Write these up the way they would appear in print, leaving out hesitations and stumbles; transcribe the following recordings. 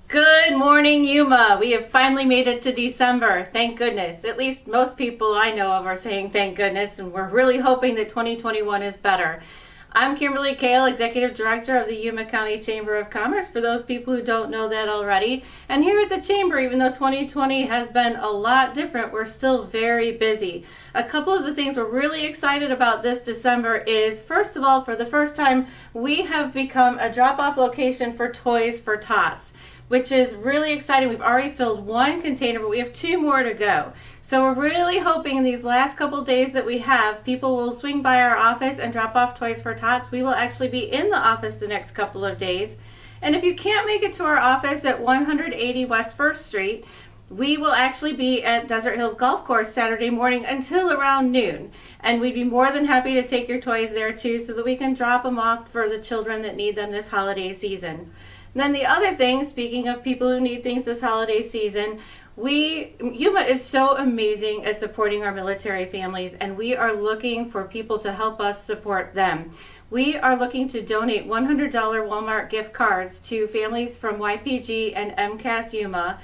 Good morning, Yuma. We have finally made it to December. Thank goodness. At least most people I know of are saying thank goodness, and we're really hoping that 2021 is better. I'm Kimberly Kale, Executive Director of the Yuma County Chamber of Commerce, for those people who don't know that already. And here at the Chamber, even though 2020 has been a lot different, we're still very busy. A couple of the things we're really excited about this December is, first of all, for the first time, we have become a drop-off location for Toys for Tots, which is really exciting. We've already filled one container, but we have 2 more to go. So we're really hoping these last couple days that we have, people will swing by our office and drop off Toys for Tots. We will actually be in the office the next couple of days. And if you can't make it to our office at 180 West 1st Street, we will actually be at Desert Hills Golf Course Saturday morning until around noon. And we'd be more than happy to take your toys there too, so that we can drop them off for the children that need them this holiday season. And then the other thing, speaking of people who need things this holiday season, Yuma is so amazing at supporting our military families, and we are looking for people to help us support them. We are looking to donate $100 Walmart gift cards to families from YPG and MCAS Yuma,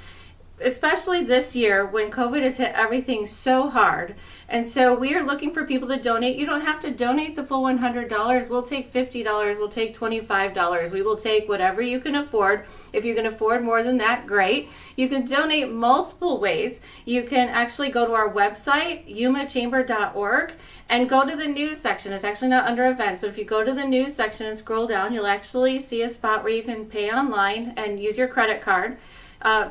especially this year when COVID has hit everything so hard. And so we are looking for people to donate. You don't have to donate the full $100. We'll take $50. We'll take $25. We will take whatever you can afford. If you can afford more than that, great. You can donate multiple ways. You can actually go to our website, yumachamber.org, and go to the news section. It's actually not under events, but if you go to the news section and scroll down, you'll actually see a spot where you can pay online and use your credit card.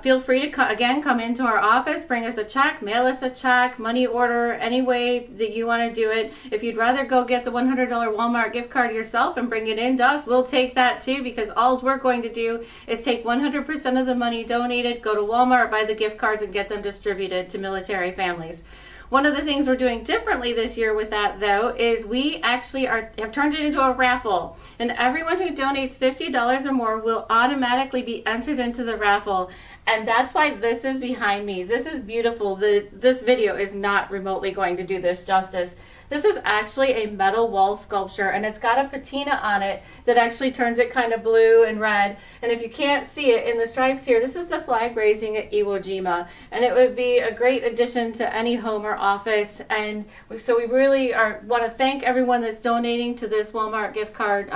Feel free to, again, come into our office, bring us a check, mail us a check, money order, any way that you want to do it. If you'd rather go get the $100 Walmart gift card yourself and bring it in to us, we'll take that too, because all we're going to do is take 100% of the money donated, go to Walmart, buy the gift cards, and get them distributed to military families. One of the things we're doing differently this year with that, though, is we actually have turned it into a raffle. And everyone who donates $50 or more will automatically be entered into the raffle. And that's why this is behind me. This is beautiful. This video is not remotely going to do this justice. This is actually a metal wall sculpture, and it's got a patina on it that actually turns it kind of blue and red. And if you can't see it in the stripes here, this is the flag raising at Iwo Jima, and it would be a great addition to any home or office. And so we really want to thank everyone that's donating to this Walmart gift card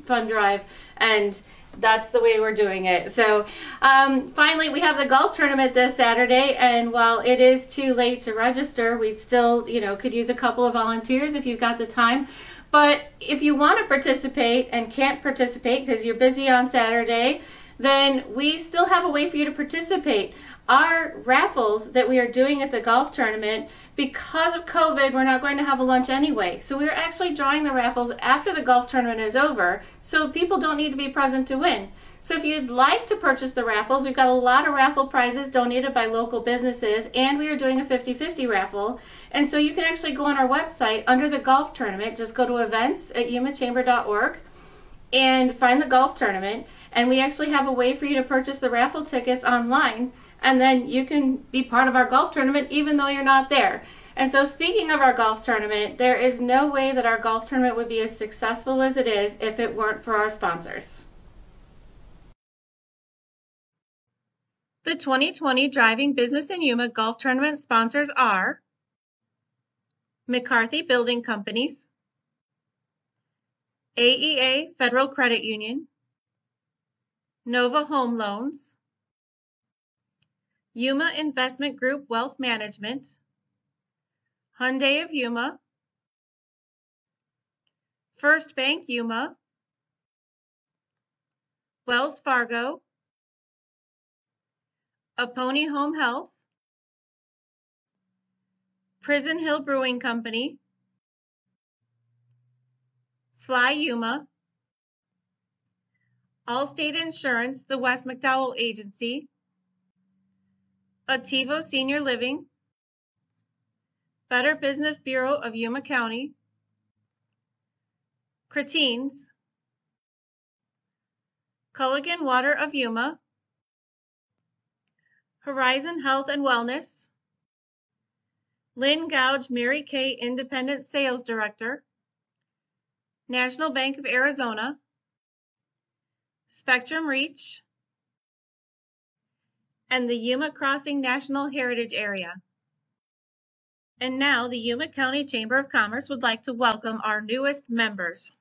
fund drive, and that's the way we're doing it. So finally, we have the golf tournament this Saturday, and while it is too late to register, we still, could use a couple of volunteers if you've got the time. But if you want to participate and can't participate because you're busy on Saturday, then we still have a way for you to participate. Our raffles that we are doing at the golf tournament, because of COVID, we're not going to have a lunch anyway. So we're actually drawing the raffles after the golf tournament is over, so people don't need to be present to win. So if you'd like to purchase the raffles, we've got a lot of raffle prizes donated by local businesses, and we are doing a 50-50 raffle. And so you can actually go on our website under the golf tournament, just go to events at yumachamber.org and find the golf tournament. And we actually have a way for you to purchase the raffle tickets online, and then you can be part of our golf tournament even though you're not there. And so speaking of our golf tournament, there is no way that our golf tournament would be as successful as it is if it weren't for our sponsors. The 2020 Driving Business in Yuma Golf Tournament sponsors are McCarthy Building Companies, AEA Federal Credit Union, Nova Home Loans, Yuma Investment Group Wealth Management, Hyundai of Yuma, First Bank Yuma, Wells Fargo, Aponi Home Health, Prison Hill Brewing Company, Fly Yuma, Allstate Insurance, the West McDowell Agency, Ativo Senior Living, Better Business Bureau of Yuma County, Cretines, Culligan Water of Yuma, Horizon Health and Wellness, Lynn Gouge Mary Kay Independent Sales Director, National Bank of Arizona, Spectrum Reach, and the Yuma Crossing National Heritage Area. And now the Yuma County Chamber of Commerce would like to welcome our newest members.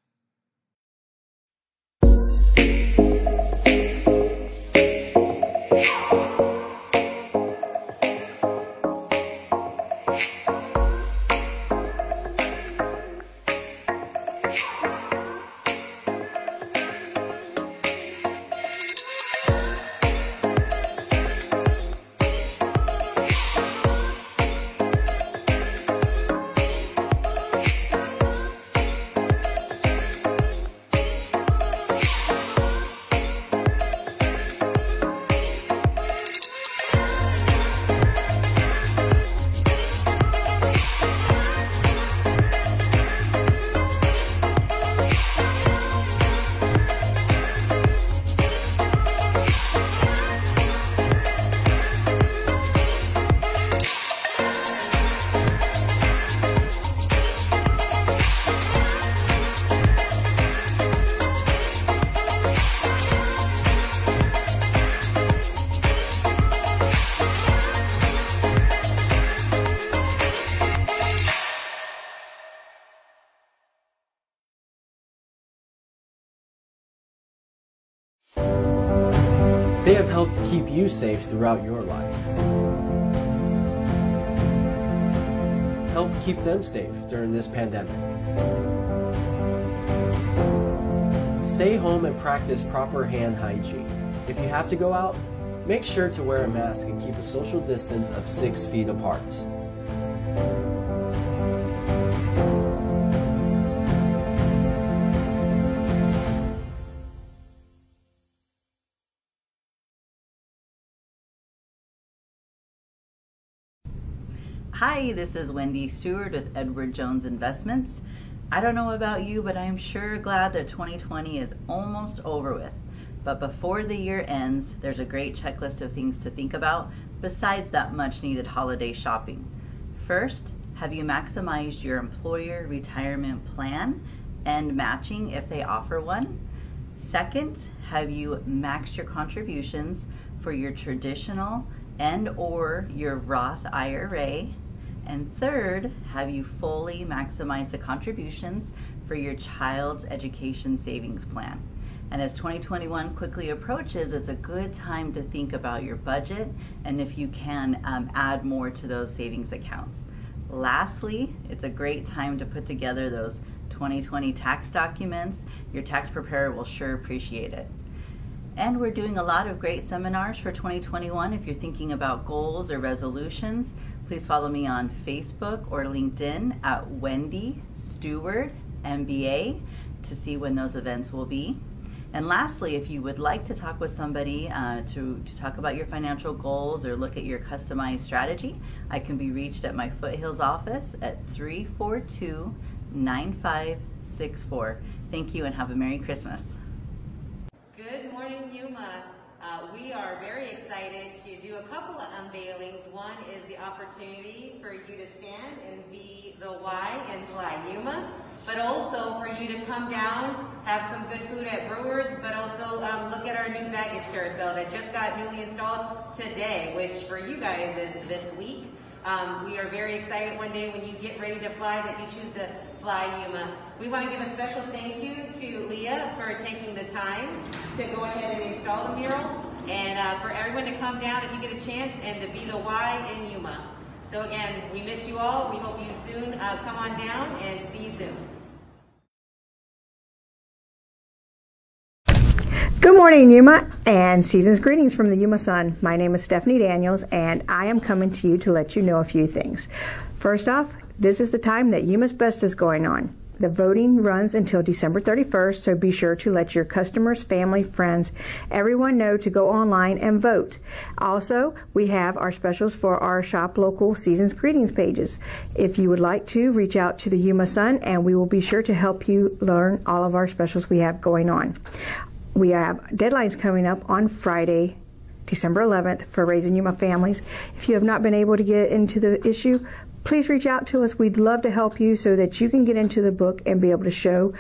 They have helped keep you safe throughout your life. Help keep them safe during this pandemic. Stay home and practice proper hand hygiene. If you have to go out, make sure to wear a mask and keep a social distance of 6 feet apart. Hi, this is Wendy Stewart with Edward Jones Investments. I don't know about you, but I'm sure glad that 2020 is almost over with. But before the year ends, there's a great checklist of things to think about besides that much needed holiday shopping. First, have you maximized your employer retirement plan and matching if they offer one? Second, have you maxed your contributions for your traditional and or your Roth IRA? And third, have you fully maximized the contributions for your child's education savings plan? And as 2021 quickly approaches, it's a good time to think about your budget and if you can add more to those savings accounts. Lastly, it's a great time to put together those 2020 tax documents. Your tax preparer will sure appreciate it. And we're doing a lot of great seminars for 2021. If you're thinking about goals or resolutions, please follow me on Facebook or LinkedIn at Wendy Stewart MBA to see when those events will be. And lastly, if you would like to talk with somebody to talk about your financial goals or look at your customized strategy, I can be reached at my Foothills office at 342-9564. Thank you and have a Merry Christmas. Good morning, Yuma. We are very excited to do a couple of unveilings. One is the opportunity for you to stand and be the Y and fly Yuma, but also for you to come down, have some good food at Brewers, but also look at our new baggage carousel that just got newly installed today, which for you guys is this week. We are very excited one day when you get ready to fly that you choose to fly Yuma. We want to give a special thank you to Leah for taking the time to go ahead and install the mural, and for everyone to come down if you get a chance and to be the Y in Yuma. So again, we miss you all. We hope you soon come on down and see you soon. Good morning, Yuma, and season's greetings from the Yuma Sun. My name is Stephanie Daniels, and I am coming to you to let you know a few things. First off, this is the time that Yuma's Best is going on. The voting runs until December 31st, so be sure to let your customers, family, friends, everyone know to go online and vote. Also, we have our specials for our Shop Local Season's Greetings pages. If you would like to, reach out to the Yuma Sun, and we will be sure to help you learn all of our specials we have going on. We have deadlines coming up on Friday, December 11th for Raising Yuma Families. If you have not been able to get into the issue, please reach out to us. We'd love to help you so that you can get into the book and be able to show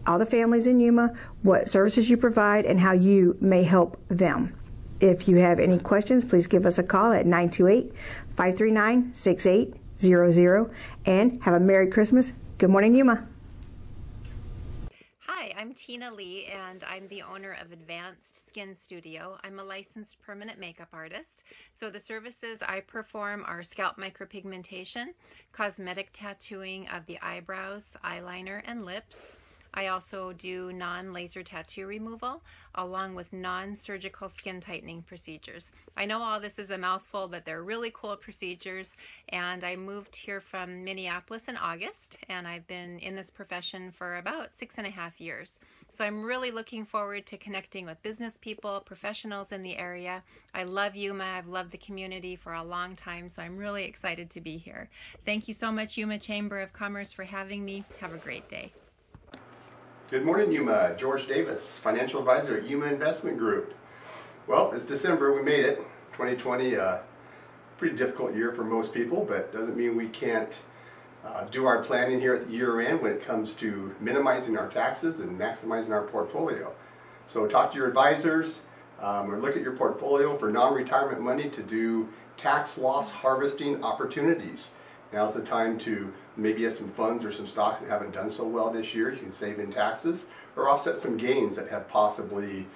all the families in Yuma what services you provide and how you may help them. If you have any questions, please give us a call at 928-539-6800, and have a Merry Christmas. Good morning, Yuma. Hi, I'm Tina Lee, and I'm the owner of Advanced Skin Studio. I'm a licensed permanent makeup artist. So the services I perform are scalp micropigmentation, cosmetic tattooing of the eyebrows, eyeliner, and lips. I also do non-laser tattoo removal, along with non-surgical skin tightening procedures. I know all this is a mouthful, but they're really cool procedures, and I moved here from Minneapolis in August, and I've been in this profession for about 6.5 years. So I'm really looking forward to connecting with business people, professionals in the area. I love Yuma. I've loved the community for a long time, so I'm really excited to be here. Thank you so much, Yuma Chamber of Commerce, for having me. Have a great day. Good morning, Yuma. George Davis, financial advisor at Yuma Investment Group. Well, it's December. We made it. 2020, pretty difficult year for most people, but doesn't mean we can't do our planning here at the year end when it comes to minimizing our taxes and maximizing our portfolio. So talk to your advisors or look at your portfolio for non-retirement money to do tax loss harvesting opportunities. Now's the time to maybe have some funds or some stocks that haven't done so well this year. You can save in taxes or offset some gains that have possibly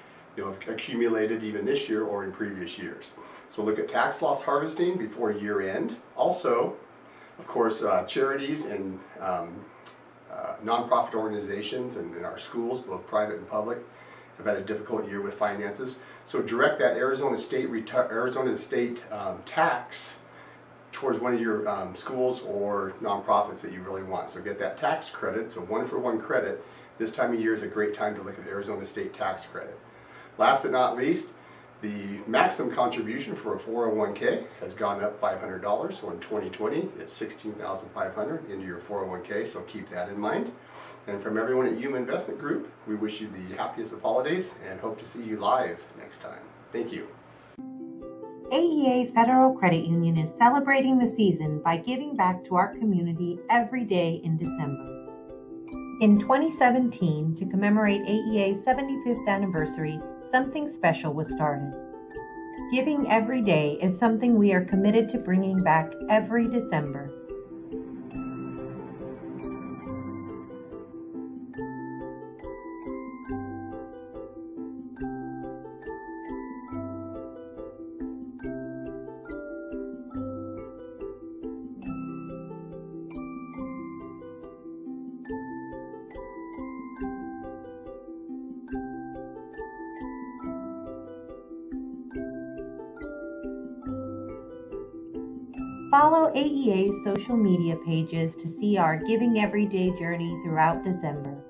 accumulated even this year or in previous years. So look at tax loss harvesting before year end. Also, of course, charities and nonprofit organizations and in our schools, both private and public, have had a difficult year with finances. So direct that Arizona State tax towards one of your schools or nonprofits that you really want. So get that tax credit, so 1-for-1 credit. This time of year is a great time to look at Arizona State tax credit. Last but not least, the maximum contribution for a 401k has gone up $500. So in 2020, it's $16,500 into your 401k, so keep that in mind. And from everyone at Yuma Investment Group, we wish you the happiest of holidays and hope to see you live next time. Thank you. AEA Federal Credit Union is celebrating the season by giving back to our community every day in December. In 2017, to commemorate AEA's 75th anniversary, something special was started. Giving every day is something we are committed to bringing back every December. Follow AEA's social media pages to see our Giving Everyday journey throughout December.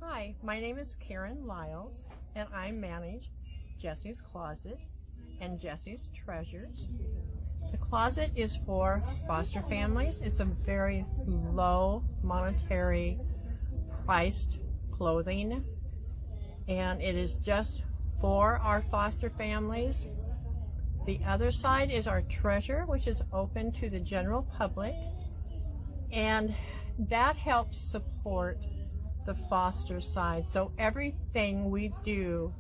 Hi, my name is Karen Lyles, and I manage Jesse's Closet and Jesse's Treasures. The closet is for foster families. It's a very low monetary priced clothing, and it is just for our foster families. The other side is our treasure, which is open to the general public, and that helps support the foster side. So everything we do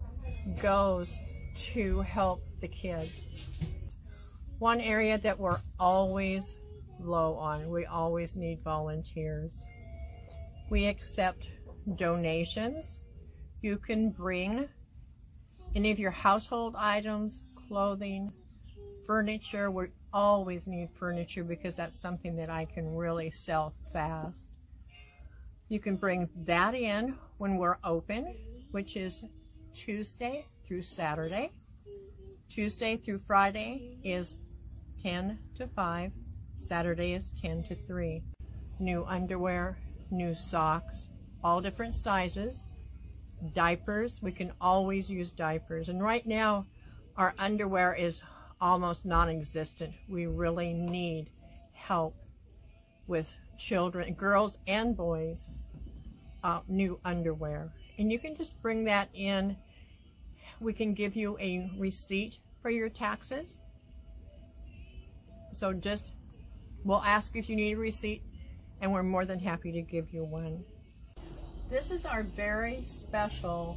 goes to help the kids. One area that we're always low on, we always need volunteers. We accept donations. You can bring any of your household items, clothing, furniture. We always need furniture because that's something that I can really sell fast. You can bring that in when we're open, which is Tuesday through Saturday. Tuesday through Friday is 10 to 5. Saturday is 10 to 3. New underwear, new socks, all different sizes. Diapers, we can always use diapers. And right now, our underwear is almost non-existent. We really need help with children, girls and boys, new underwear. And you can just bring that in we can give you a receipt for your taxes. So we'll ask if you need a receipt, and we're more than happy to give you one. This is our very special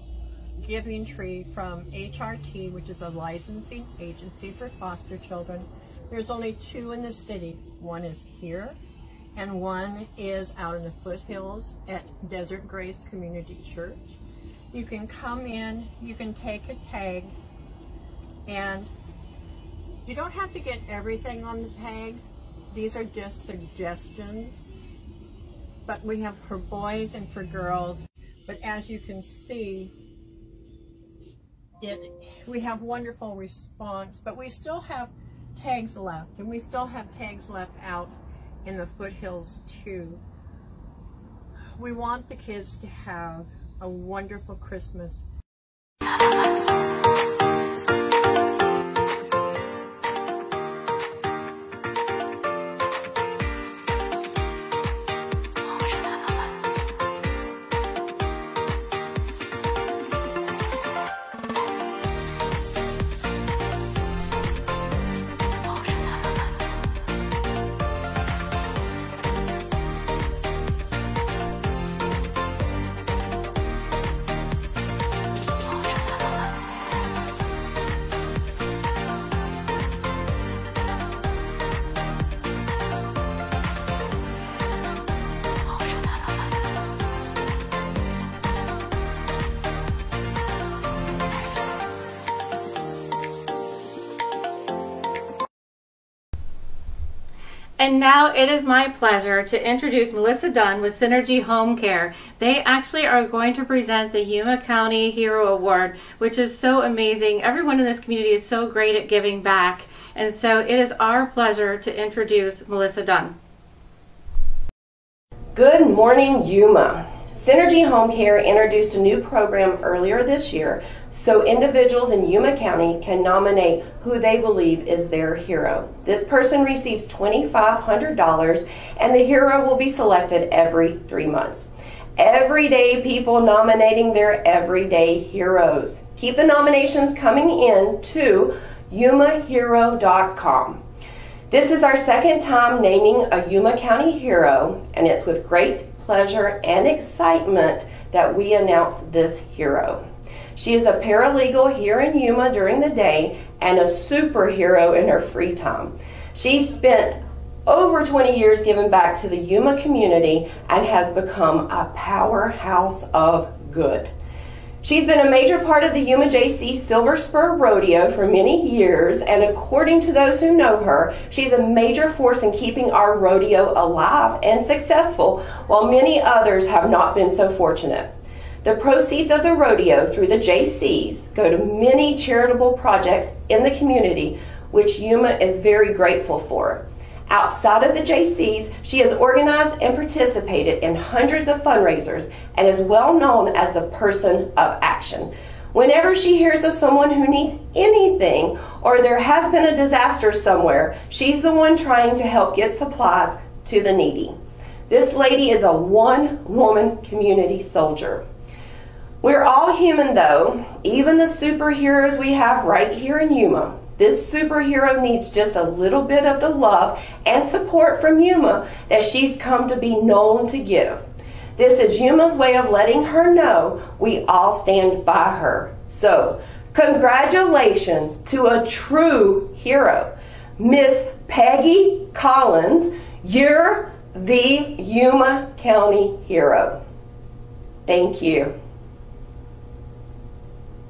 giving tree from HRT, which is a licensing agency for foster children. There's only 2 in the city. One is here, and one is out in the foothills at Desert Grace Community Church. You can come in, you can take a tag, and you don't have to get everything on the tag. These are just suggestions, but we have for boys and for girls. But as you can see, we have wonderful response, but we still have tags left, and we still have tags left out in the foothills too. We want the kids to have a wonderful Christmas. And now it is my pleasure to introduce Melissa Dunn with Synergy Home Care. They actually are going to present the Yuma County Hero Award, which is so amazing. Everyone in this community is so great at giving back. And so it is our pleasure to introduce Melissa Dunn. Good morning, Yuma. Synergy Home Care introduced a new program earlier this year so individuals in Yuma County can nominate who they believe is their hero. This person receives $2,500 and the hero will be selected every 3 months. Everyday people nominating their everyday heroes. Keep the nominations coming in to yumahero.com. This is our second time naming a Yuma County hero, and it's with great pleasure and excitement that we announce this hero. She is a paralegal here in Yuma during the day and a superhero in her free time. She spent over 20 years giving back to the Yuma community and has become a powerhouse of good. She's been a major part of the Yuma JC Silver Spur Rodeo for many years, and according to those who know her, she's a major force in keeping our rodeo alive and successful, while many others have not been so fortunate. The proceeds of the rodeo through the JCs go to many charitable projects in the community, which Yuma is very grateful for. Outside of the JCs, she has organized and participated in hundreds of fundraisers and is well known as the person of action. Whenever she hears of someone who needs anything or there has been a disaster somewhere, she's the one trying to help get supplies to the needy. This lady is a one-woman community soldier. We're all human though, even the superheroes we have right here in Yuma. This superhero needs just a little bit of the love and support from Yuma that she's come to be known to give. This is Yuma's way of letting her know we all stand by her. So, congratulations to a true hero. Miss Peggy Collins, you're the Yuma County hero. Thank you.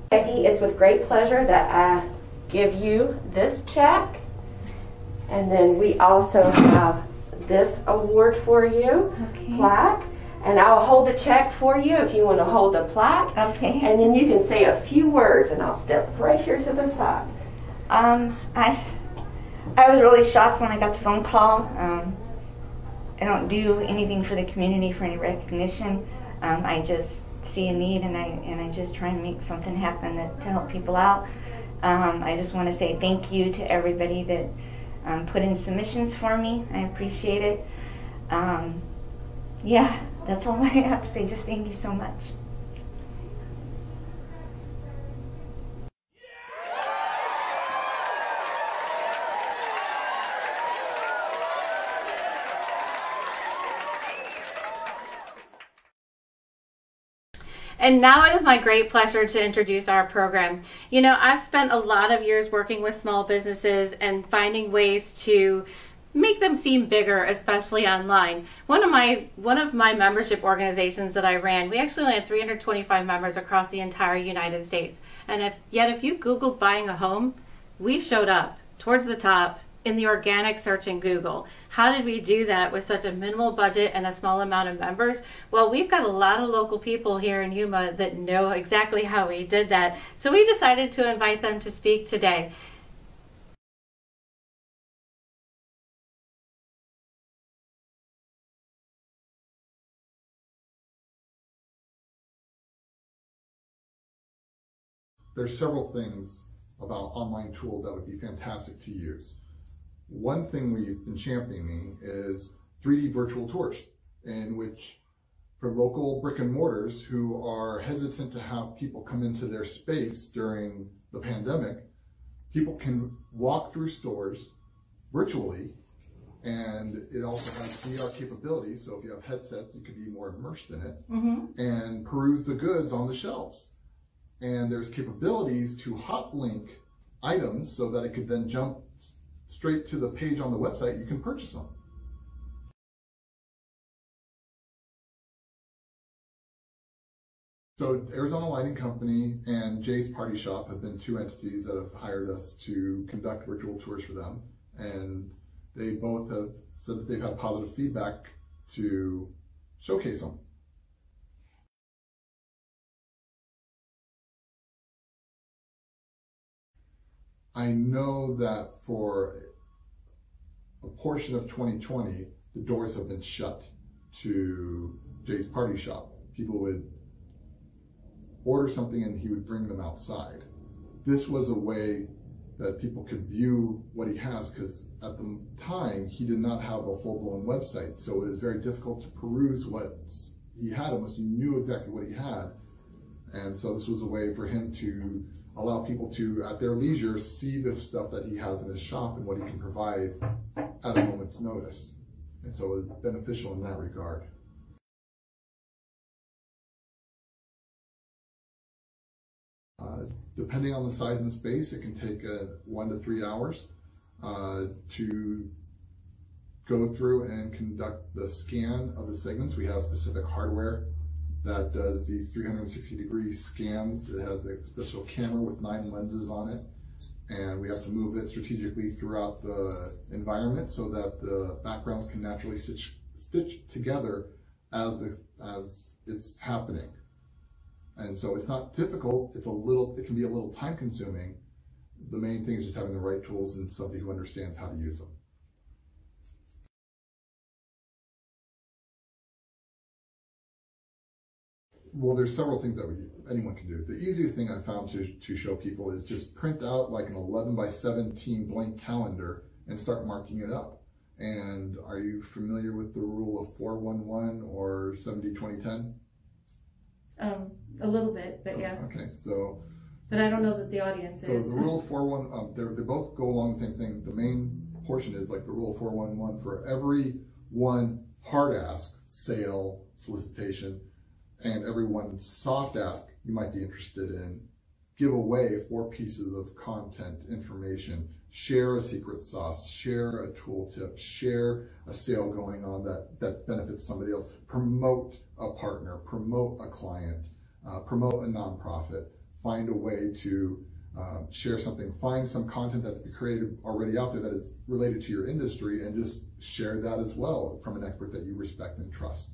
Peggy, it's with great pleasure that I give you this check, and then we also have this award for you, plaque, and I'll hold the check for you if you want to hold the plaque, and then you can say a few words, and I'll step right here to the side. I was really shocked when I got the phone call. I don't do anything for the community for any recognition. I just see a need, and I just try and make something happen to help people out. I just want to say thank you to everybody that put in submissions for me. I appreciate it. Yeah, that's all I have to say. Just thank you so much. And now it is my great pleasure to introduce our program. You know, I've spent a lot of years working with small businesses and finding ways to make them seem bigger, especially online. One of my membership organizations that I ran, we actually only had 325 members across the entire United States. And if you Googled buying a home, we showed up towards the top in the organic search in Google. How did we do that with such a minimal budget and a small amount of members? Well, we've got a lot of local people here in Yuma that know exactly how we did that. So we decided to invite them to speak today. There's several things about online tools that would be fantastic to use. One thing we've been championing is 3D virtual tours, in which for local brick and mortars who are hesitant to have people come into their space during the pandemic, people can walk through stores virtually, and it also has VR capabilities, so if you have headsets, you could be more immersed in it, and peruse the goods on the shelves. And there's capabilities to hot link items so that it could then jump straight to the page on the website. You can purchase them. So Arizona Lighting Company and Jay's Party Shop have been two entities that have hired us to conduct virtual tours for them. And they both have said that they've had positive feedback to showcase them. I know that for a portion of 2020, the doors have been shut to Jay's Party Shop. People would order something and he would bring them outside. This was a way that people could view what he has, because at the time, he did not have a full-blown website, so it was very difficult to peruse what he had unless you knew exactly what he had. And so this was a way for him to allow people to, at their leisure, see the stuff that he has in his shop and what he can provide at a moment's notice. And so it was beneficial in that regard. Depending on the size and space, it can take 1 to 3 hours to go through and conduct the scan of the segments. We have specific hardware that does these 360-degree scans. It has a special camera with 9 lenses on it, and we have to move it strategically throughout the environment so that the backgrounds can naturally stitch together as it's happening. And so it's not difficult. It can be a little time consuming. The main thing is just having the right tools and somebody who understands how to use them. Well, there's several things that anyone can do. The easiest thing I found to show people is just print out like an 11 by 17 blank calendar and start marking it up. And are you familiar with the rule of 411 or 70-20-10? A little bit, but yeah. Okay, so. But I don't know that the audience is. So the rule of 411, they both go along the same thing. The main portion is like the rule of 411. For every one hard ask, sale, solicitation, and every one soft ask you might be interested in, give away 4 pieces of content, information, share a secret sauce, share a tooltip, share a sale going on that benefits somebody else, promote a partner, promote a client, promote a nonprofit, find a way to share something, find some content that's been created already out there that is related to your industry, and just share that as well from an expert that you respect and trust.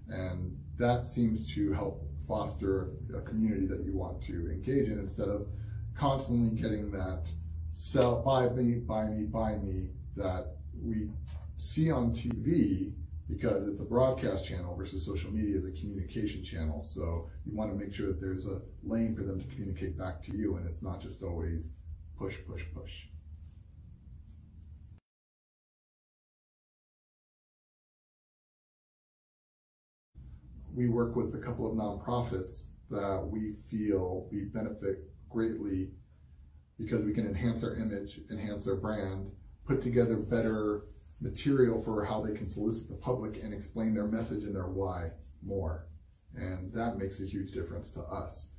And that seems to help foster a community that you want to engage in, instead of constantly getting that sell, buy me, buy me, buy me that we see on TV, because it's a broadcast channel versus social media is a communication channel. So you want to make sure that there's a lane for them to communicate back to you, and it's not just always push, push, push. We work with a couple of nonprofits that we feel we benefit greatly because we can enhance our image, enhance their brand, put together better material for how they can solicit the public and explain their message and their why more. And that makes a huge difference to us.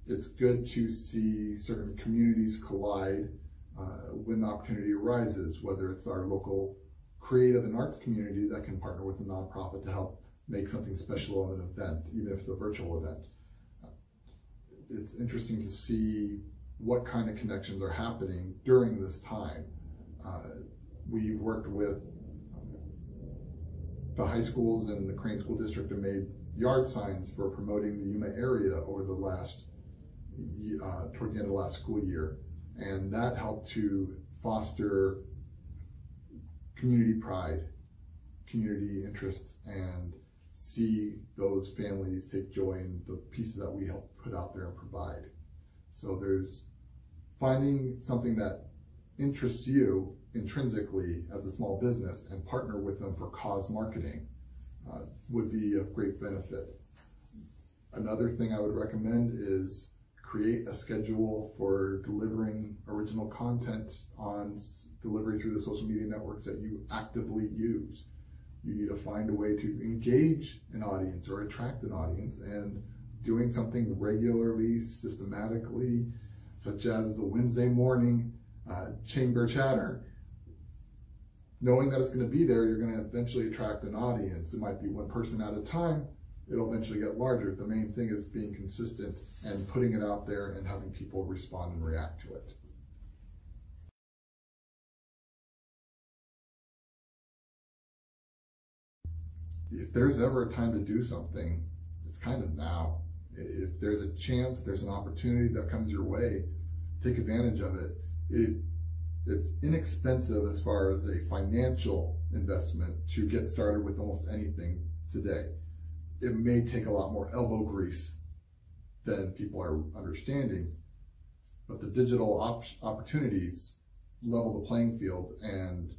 It's good to see certain communities collide when the opportunity arises, whether it's our local creative and arts community that can partner with a nonprofit to help make something special of an event, even if it's a virtual event. It's interesting to see what kind of connections are happening during this time. We've worked with the high schools and the Crane School District and made yard signs for promoting the Yuma area over the last, towards the end of the last school year. And that helped to foster community pride, community interest, and see those families take joy in the pieces that we help put out there and provide. So there's finding something that interests you intrinsically as a small business and partner with them for cause marketing would be of great benefit. Another thing I would recommend is create a schedule for delivering original content on delivery through the social media networks that you actively use. You need to find a way to engage an audience or attract an audience, and doing something regularly, systematically, such as the Wednesday morning chamber chatter. Knowing that it's going to be there, you're going to eventually attract an audience. It might be one person at a time. It'll eventually get larger. The main thing is being consistent and putting it out there and having people respond and react to it. If there's ever a time to do something, it's kind of now. If there's a chance, if there's an opportunity that comes your way, take advantage of it. It's inexpensive as far as a financial investment to get started with almost anything today. It may take a lot more elbow grease than people are understanding, but the digital opportunities level the playing field. And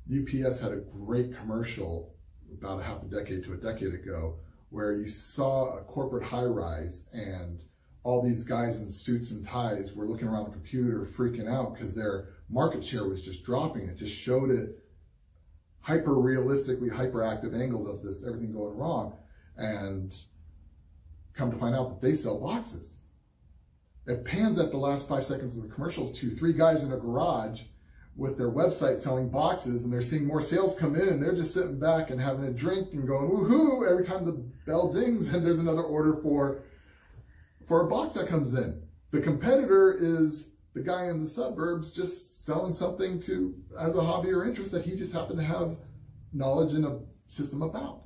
UPS had a great commercial about a half a decade to a decade ago where you saw a corporate high-rise and all these guys in suits and ties were looking around the computer freaking out because their market share was just dropping. It just showed it hyper-realistically, hyperactive angles of this, everything going wrong. And come to find out that they sell boxes. It pans at the last 5 seconds of the commercials to 3 guys in a garage with their website selling boxes, and they're seeing more sales come in, and they're just sitting back and having a drink and going woohoo every time the bell dings and there's another order for a box that comes in. The competitor is the guy in the suburbs just selling something as a hobby or interest that he just happened to have knowledge in a system about.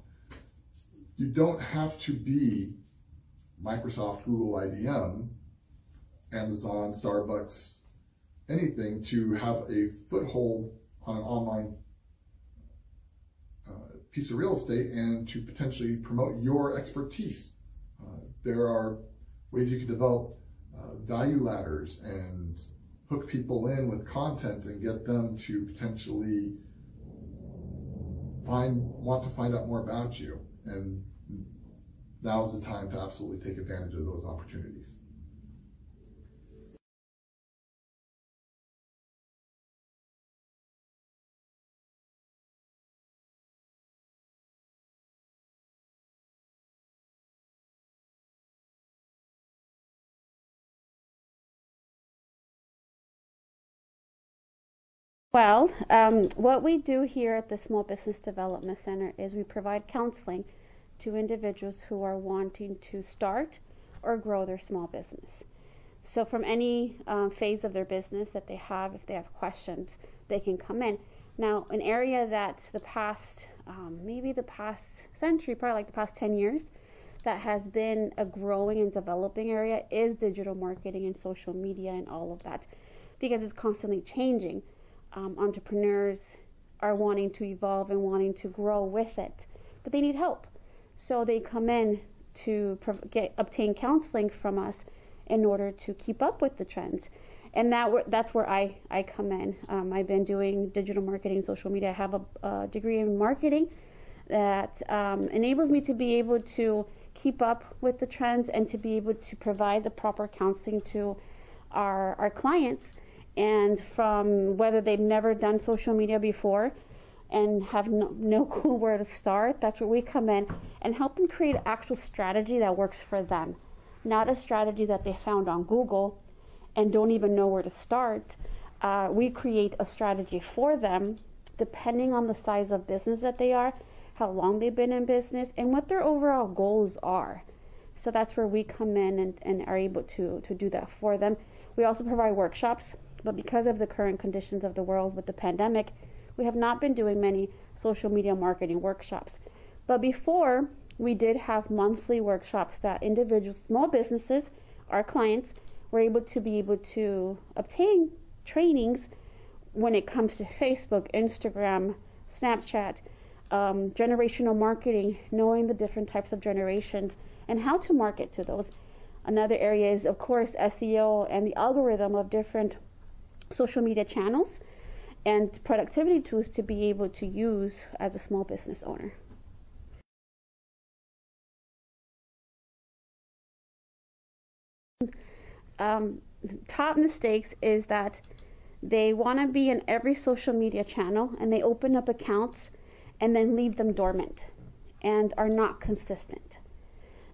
You don't have to be Microsoft, Google, IBM, Amazon, Starbucks, anything to have a foothold on an online piece of real estate and to potentially promote your expertise. There are ways you can develop value ladders and hook people in with content and get them to potentially want to find out more about you. And now's the time to absolutely take advantage of those opportunities. Well, what we do here at the Small Business Development Center is we provide counseling to individuals who are wanting to start or grow their small business. So from any phase of their business that they have, if they have questions, they can come in. Now, an area that the past, maybe the past century, probably like the past 10 years, that has been a growing and developing area is digital marketing and social media and all of that, because it's constantly changing. Entrepreneurs are wanting to evolve and wanting to grow with it, but they need help. So they come in to obtain counseling from us in order to keep up with the trends. And that's where I come in. I've been doing digital marketing, social media. I have a degree in marketing that enables me to be able to keep up with the trends and to be able to provide the proper counseling to our clients. And from whether they've never done social media before, and have no clue where to start, that's where we come in and help them create an actual strategy that works for them. Not a strategy that they found on Google and don't even know where to start. We create a strategy for them depending on the size of business that they are, how long they've been in business, and what their overall goals are. So that's where we come in and are able to do that for them. We also provide workshops, but because of the current conditions of the world with the pandemic, we have not been doing many social media marketing workshops. But before, we did have monthly workshops that individuals, small businesses, our clients, were able to obtain trainings when it comes to Facebook, Instagram, Snapchat, generational marketing, knowing the different types of generations and how to market to those. Another area is, of course, SEO and the algorithm of different social media channels and productivity tools to be able to use as a small business owner. Top mistakes is that they want to be in every social media channel and they open up accounts and then leave them dormant and are not consistent.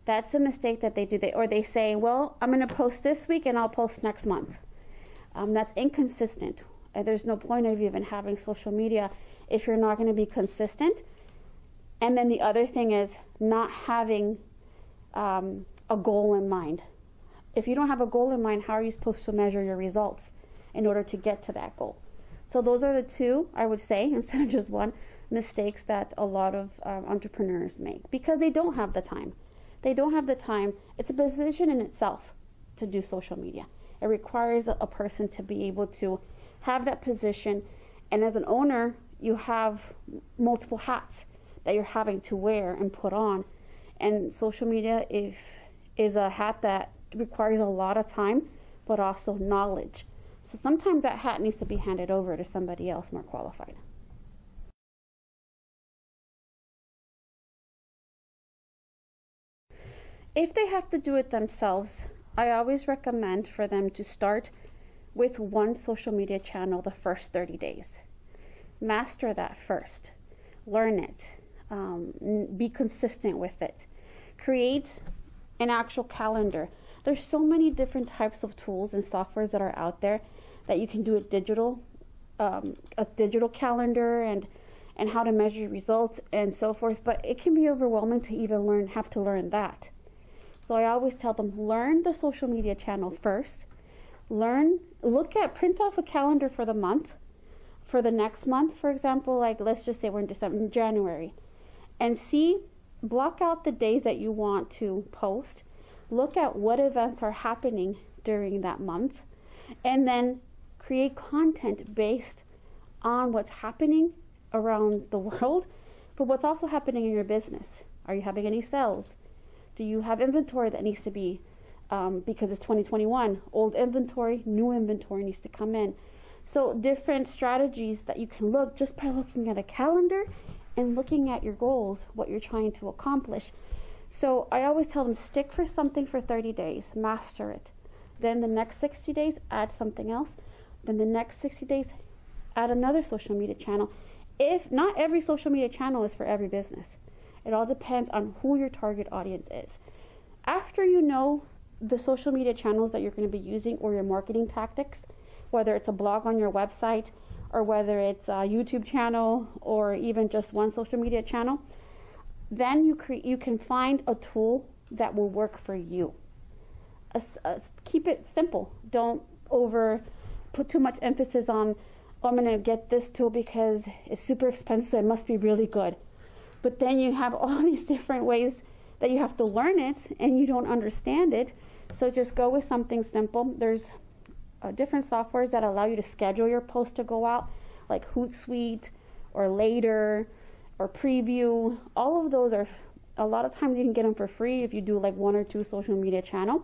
That's a mistake that they do. Or they say, well, I'm going to post this week and I'll post next month. That's inconsistent. There's no point of even having social media if you're not going to be consistent. And then the other thing is not having a goal in mind. If you don't have a goal in mind, how are you supposed to measure your results in order to get to that goal? So those are the two, I would say, instead of just one, mistakes that a lot of entrepreneurs make because they don't have the time. They don't have the time. It's a position in itself to do social media. It requires a person to be able to have that position. And as an owner, you have multiple hats that you're having to wear and put on. And social media is a hat that requires a lot of time, but also knowledge. So sometimes that hat needs to be handed over to somebody else more qualified. If they have to do it themselves, I always recommend for them to start with one social media channel the first 30 days. Master that first. Learn it. Be consistent with it. Create an actual calendar. There's so many different types of tools and softwares that are out there that you can do a digital calendar and how to measure results and so forth, but it can be overwhelming to even have to learn that. So I always tell them, learn the social media channel first. Print off a calendar for the month, for the next month, for example, like let's just say we're in January, and block out the days that you want to post. Look at what events are happening during that month, and then create content based on what's happening around the world, but what's also happening in your business. Are you having any sales? Do you have inventory that needs to be, because it's 2021, old inventory, new inventory needs to come in. So different strategies that you can look just by looking at a calendar and looking at your goals, what you're trying to accomplish. So I always tell them, stick for something for 30 days, master it. Then the next 60 days, add something else. Then the next 60 days, add another social media channel. If not every social media channel is for every business. It all depends on who your target audience is. After you know the social media channels that you're going to be using or your marketing tactics, whether it's a blog on your website or whether it's a YouTube channel or even just one social media channel, then you can find a tool that will work for you. Keep it simple. Don't put too much emphasis on, oh, I'm going to get this tool because it's super expensive, it must be really good. But then you have all these different ways that you have to learn it and you don't understand it. So just go with something simple. There's different softwares that allow you to schedule your post to go out, like Hootsuite or Later or Preview. All of those are, a lot of times you can get them for free if you do like 1 or 2 social media channel.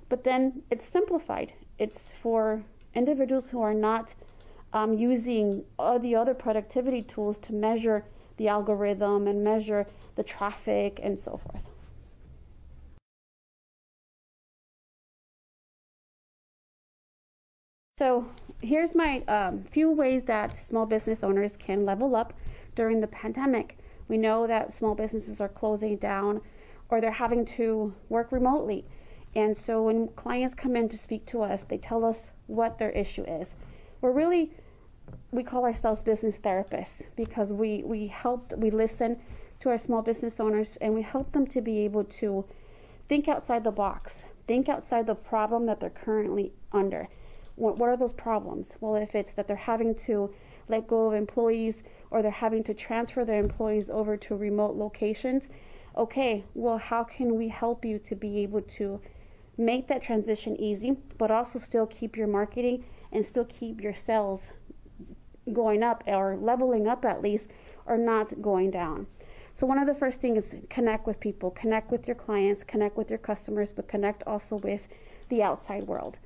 But then it's simplified. It's for individuals who are not using all the other productivity tools to measure the algorithm and measure the traffic and so forth. So here's my few ways that small business owners can level up during the pandemic. We know that small businesses are closing down or they're having to work remotely. And so when clients come in to speak to us, they tell us what their issue is. We call ourselves business therapists because we listen to our small business owners and we help them to be able to think outside the box, think outside the problem that they're currently under. What are those problems? Well, if it's that they're having to let go of employees or they're having to transfer their employees over to remote locations, okay, well, how can we help you to be able to make that transition easy, but also still keep your marketing and still keep your sales going up or leveling up at least, or not going down. So one of the first things is connect with people, connect with your clients, connect with your customers, but connect also with the outside world.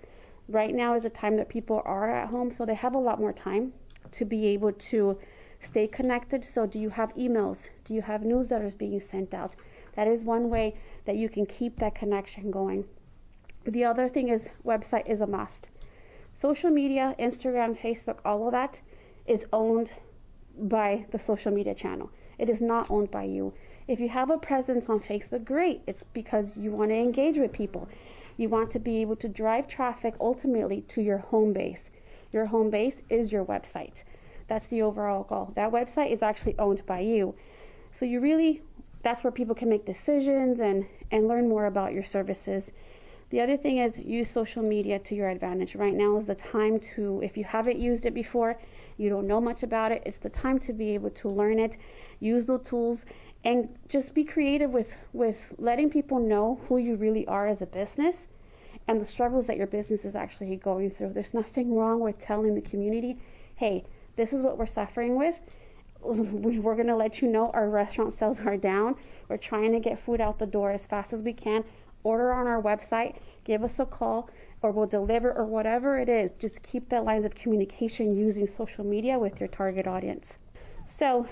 Right now is a time that people are at home, so they have a lot more time to be able to stay connected. So do you have emails? Do you have newsletters being sent out? That is one way that you can keep that connection going. The other thing is website is a must. Social media, Instagram, Facebook, all of that is owned by the social media channel. It is not owned by you. If you have a presence on Facebook, great. It's because you want to engage with people. You want to be able to drive traffic ultimately to your home base. Your home base is your website. That's the overall goal. That website is actually owned by you. So that's where people can make decisions and learn more about your services. The other thing is use social media to your advantage. Right now is the time to, if you haven't used it before, you don't know much about it, it's the time to be able to learn it, use the tools, and just be creative with letting people know who you really are as a business and the struggles that your business is actually going through. There's nothing wrong with telling the community, hey, this is what we're suffering with. We're going to let you know our restaurant sales are down. We're trying to get food out the door as fast as we can. Order on our website, give us a call, or we'll deliver, or whatever it is. Just keep that lines of communication using social media with your target audience. So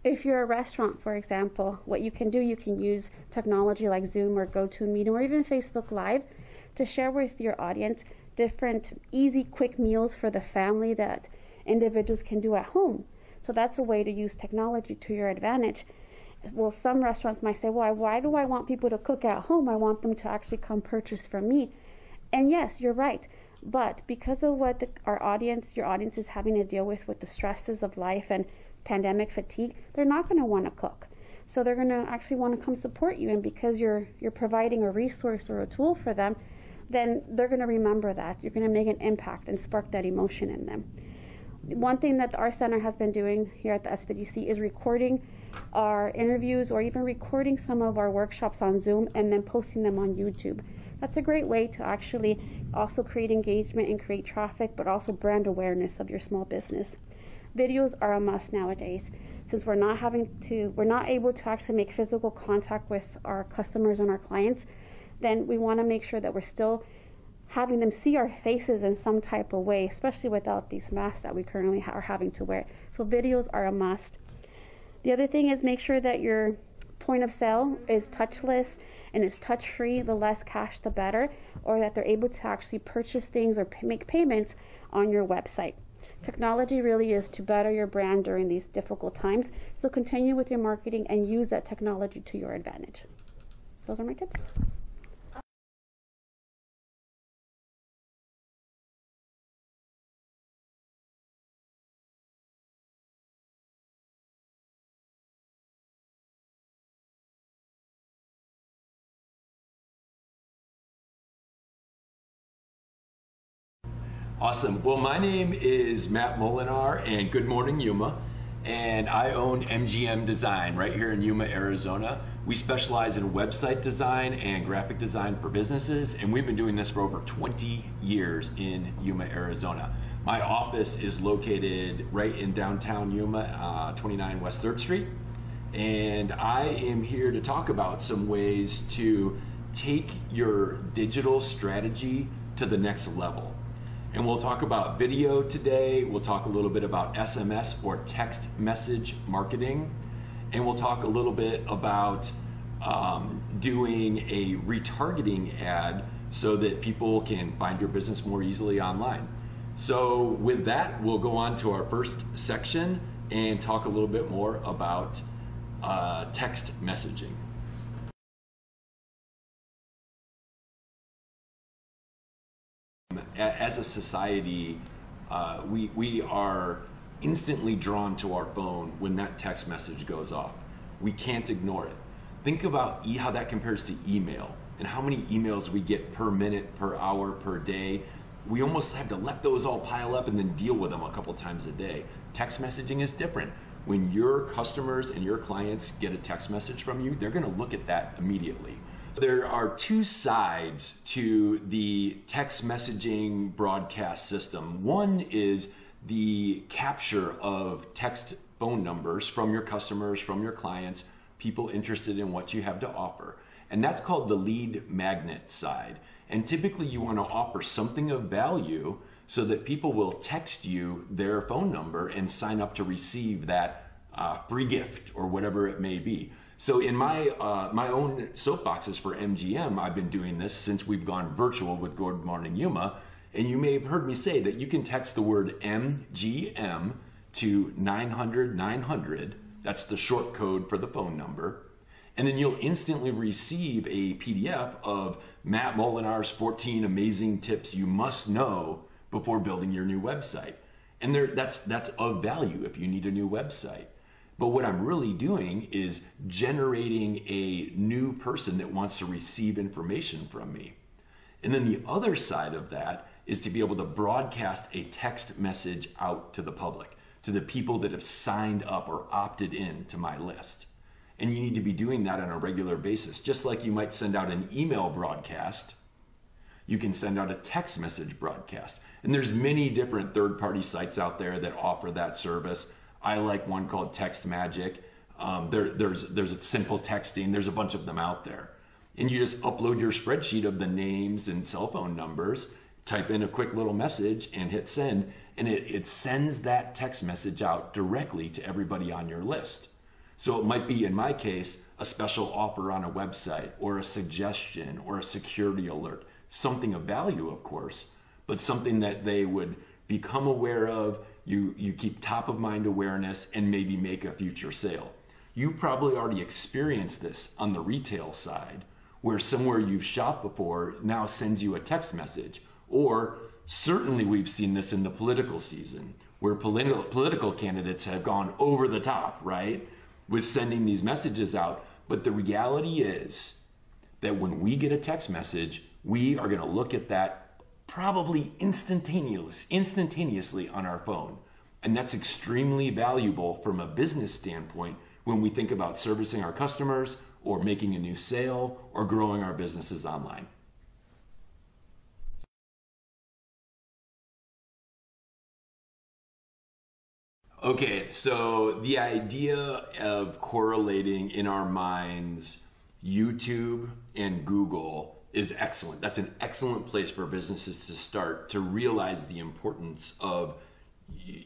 if you're a restaurant, for example, what you can do, you can use technology like Zoom or GoToMeeting or even Facebook Live to share with your audience different easy, quick meals for the family that individuals can do at home. So that's a way to use technology to your advantage. Well, some restaurants might say, well, why do I want people to cook at home? I want them to actually come purchase from me. And yes, you're right. But because of what your audience is having to deal with the stresses of life and pandemic fatigue, they're not going to want to cook. So they're going to actually want to come support you. And because you're providing a resource or a tool for them, then they're going to remember that. You're going to make an impact and spark that emotion in them. One thing that our center has been doing here at the SBDC is recording our interviews or even recording some of our workshops on Zoom and then posting them on YouTube. That's a great way to actually also create engagement and create traffic, but also brand awareness of your small business. Videos are a must nowadays. Since we're not able to actually make physical contact with our customers and our clients, then we want to make sure that we're still having them see our faces in some type of way, especially without these masks that we currently are having to wear. So videos are a must. The other thing is make sure that your point of sale is touchless and it's touch-free. The less cash, the better, or that they're able to actually purchase things or make payments on your website. Technology really is to better your brand during these difficult times. So continue with your marketing and use that technology to your advantage. Those are my tips. Awesome. Well, my name is Matt Molinar, and good morning, Yuma. And I own MGM Design right here in Yuma, Arizona. We specialize in website design and graphic design for businesses, and we've been doing this for over 20 years in Yuma, Arizona. My office is located right in downtown Yuma, 29 West 3rd Street. And I am here to talk about some ways to take your digital strategy to the next level. And we'll talk about video today, we'll talk a little bit about SMS or text message marketing, and we'll talk a little bit about doing a retargeting ad so that people can find your business more easily online. So with that, we'll go on to our first section and talk a little bit more about text messaging. As a society, we are instantly drawn to our phone when that text message goes off. We can't ignore it. Think about how that compares to email and how many emails we get per minute, per hour, per day. We almost have to let those all pile up and then deal with them a couple times a day. Text messaging is different. When your customers and your clients get a text message from you, they're gonna look at that immediately. There are two sides to the text messaging broadcast system. One is the capture of text phone numbers from your customers, from your clients, people interested in what you have to offer. And that's called the lead magnet side. And typically you want to offer something of value so that people will text you their phone number and sign up to receive that free gift or whatever it may be. So in my own soapboxes for MGM, I've been doing this since we've gone virtual with Good Morning Yuma. And you may have heard me say that you can text the word MGM to 900-900. That's the short code for the phone number. And then you'll instantly receive a PDF of Matt Molinar's 14 amazing tips you must know before building your new website. And that's of value if you need a new website. But what I'm really doing is generating a new person that wants to receive information from me. And then the other side of that is to be able to broadcast a text message out to the public, to the people that have signed up or opted in to my list. And you need to be doing that on a regular basis. Just like you might send out an email broadcast, you can send out a text message broadcast. And there's many different third-party sites out there that offer that service. I like one called Text Magic. There's a Simple Texting. There's a bunch of them out there. And you just upload your spreadsheet of the names and cell phone numbers, type in a quick little message and hit send, and it sends that text message out directly to everybody on your list. So it might be, in my case, a special offer on a website or a suggestion or a security alert, something of value, of course, but something that they would become aware of, you keep top of mind awareness, and maybe make a future sale. You probably already experienced this on the retail side, where somewhere you've shopped before now sends you a text message. Or certainly we've seen this in the political season, where political candidates have gone over the top, right, with sending these messages out. But the reality is that when we get a text message, we are going to look at that probably instantaneously on our phone. And that's extremely valuable from a business standpoint when we think about servicing our customers or making a new sale or growing our businesses online. Okay, so the idea of correlating in our minds YouTube and Google is excellent. That's an excellent place for businesses to start to realize the importance of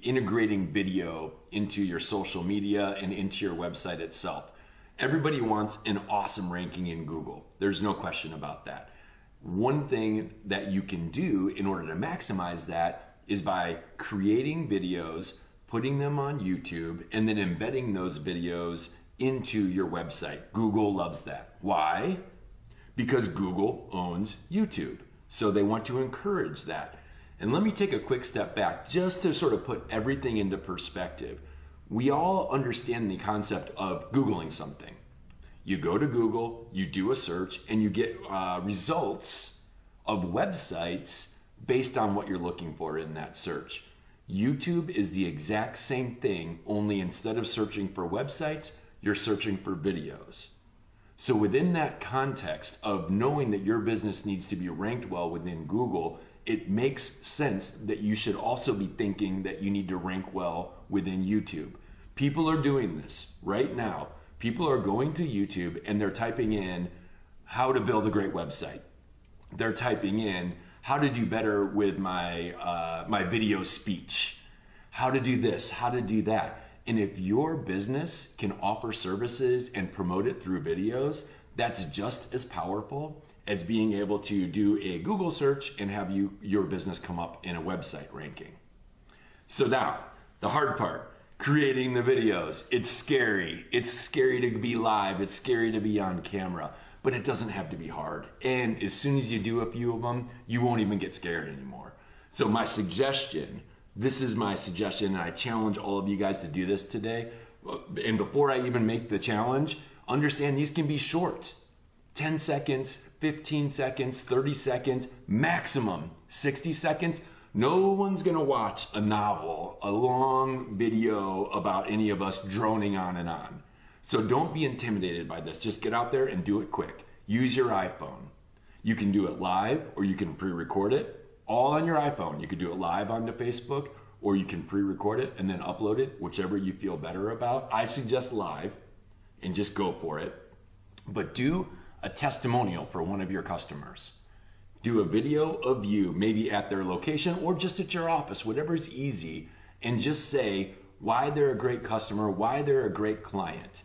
integrating video into your social media and into your website itself. Everybody wants an awesome ranking in Google. There's no question about that. One thing that you can do in order to maximize that is by creating videos, putting them on YouTube, and then embedding those videos into your website. Google loves that. Why? Because Google owns YouTube. So they want to encourage that. And let me take a quick step back just to sort of put everything into perspective. We all understand the concept of Googling something. You go to Google, you do a search, and you get results of websites based on what you're looking for in that search. YouTube is the exact same thing, only instead of searching for websites, you're searching for videos. So within that context of knowing that your business needs to be ranked well within Google, it makes sense that you should also be thinking that you need to rank well within YouTube. People are doing this right now. People are going to YouTube and they're typing in how to build a great website. They're typing in how to do better with my video speech, how to do this, how to do that. And if your business can offer services and promote it through videos, that's just as powerful as being able to do a Google search and have your business come up in a website ranking. So now, the hard part, creating the videos. It's scary. It's scary to be live. It's scary to be on camera, but it doesn't have to be hard. And as soon as you do a few of them, you won't even get scared anymore. So my suggestion, this is my suggestion, and I challenge all of you guys to do this today. And before I even make the challenge, understand these can be short. 10 seconds, 15 seconds, 30 seconds, maximum 60 seconds. No one's gonna watch a novel, a long video about any of us droning on and on. So don't be intimidated by this. Just get out there and do it quick. Use your iPhone. You can do it live or you can pre-record it. All on your iPhone. You can do it live onto Facebook or you can pre-record it and then upload it, whichever you feel better about. I suggest live and just go for it. But do a testimonial for one of your customers. Do a video of you, maybe at their location or just at your office, whatever's easy, and just say why they're a great customer, why they're a great client.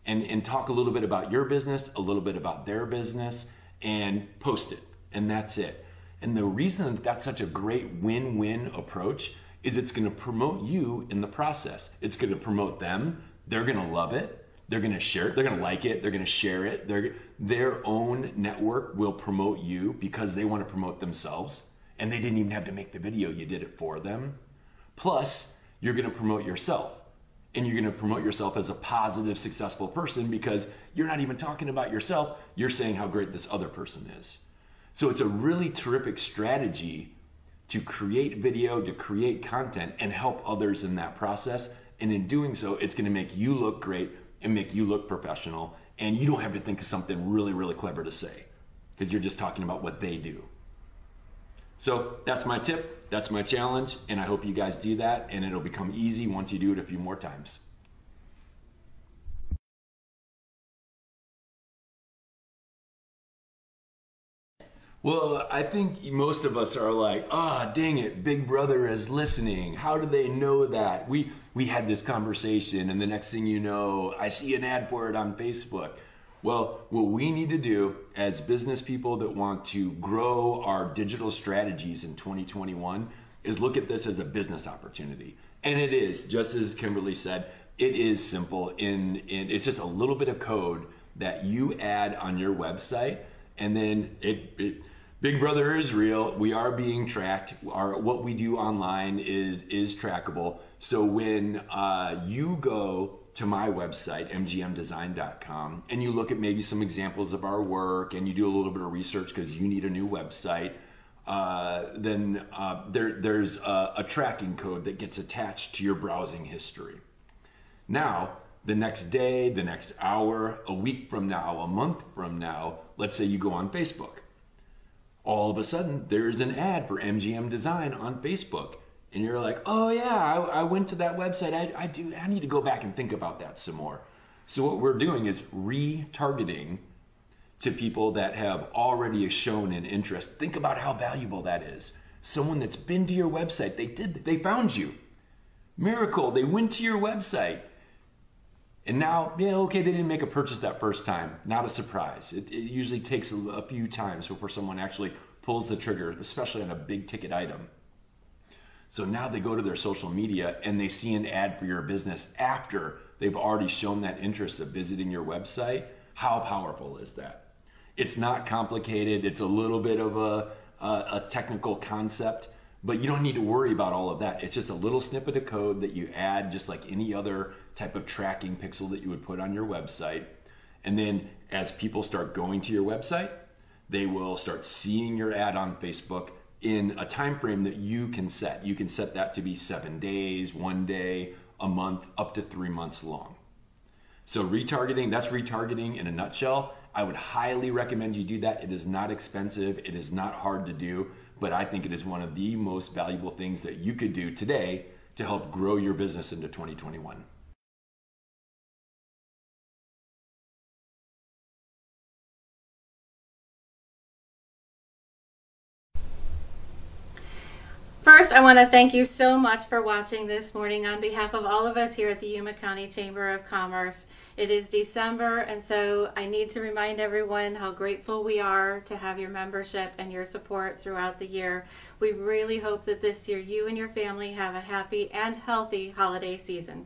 And talk a little bit about your business, a little bit about their business, and post it, and that's it. And the reason that that's such a great win-win approach is it's gonna promote you in the process. It's gonna promote them, they're gonna love it, they're gonna share it, they're gonna like it, they're gonna share it. Their own network will promote you because they wanna promote themselves, and they didn't even have to make the video, you did it for them. Plus, you're gonna promote yourself, and you're gonna promote yourself as a positive, successful person because you're not even talking about yourself, you're saying how great this other person is. So it's a really terrific strategy to create video, to create content, and help others in that process. And in doing so, it's gonna make you look great and make you look professional, and you don't have to think of something really, really clever to say because you're just talking about what they do. So that's my tip, that's my challenge, and I hope you guys do that, and it'll become easy once you do it a few more times. Well, I think most of us are like, ah, dang it, Big Brother is listening. How do they know that? We had this conversation, and the next thing you know, I see an ad for it on Facebook. Well, what we need to do as business people that want to grow our digital strategies in 2021 is look at this as a business opportunity. And it is, just as Kimberly said, it is simple. It's just a little bit of code that you add on your website, and then Big Brother is real. We are being tracked. What we do online is trackable. So when you go to my website, mgmdesign.com, and you look at maybe some examples of our work and you do a little bit of research because you need a new website, then there's a tracking code that gets attached to your browsing history. Now, the next day, the next hour, a week from now, a month from now, let's say you go on Facebook. All of a sudden, there's an ad for MGM Design on Facebook. And you're like, oh yeah, I went to that website. I need to go back and think about that some more. So what we're doing is retargeting to people that have already shown an interest. Think about how valuable that is. Someone that's been to your website, they found you. Miracle, they went to your website. And now, yeah, okay, they didn't make a purchase that first time. Not a surprise. It usually takes a few times before someone actually pulls the trigger, especially on a big ticket item. So now they go to their social media and they see an ad for your business after they've already shown that interest of visiting your website. How powerful is that? It's not complicated. It's a little bit of a technical concept, but you don't need to worry about all of that. It's just a little snippet of code that you add just like any other type of tracking pixel that you would put on your website. And then as people start going to your website, they will start seeing your ad on Facebook in a time frame that you can set. You can set that to be 7 days, 1 day, a month, up to 3 months long. So retargeting, that's retargeting in a nutshell. I would highly recommend you do that. It is not expensive. It is not hard to do, but I think it is one of the most valuable things that you could do today to help grow your business into 2021. First, I want to thank you so much for watching this morning on behalf of all of us here at the Yuma County Chamber of Commerce. It is December, and so I need to remind everyone how grateful we are to have your membership and your support throughout the year. We really hope that this year you and your family have a happy and healthy holiday season.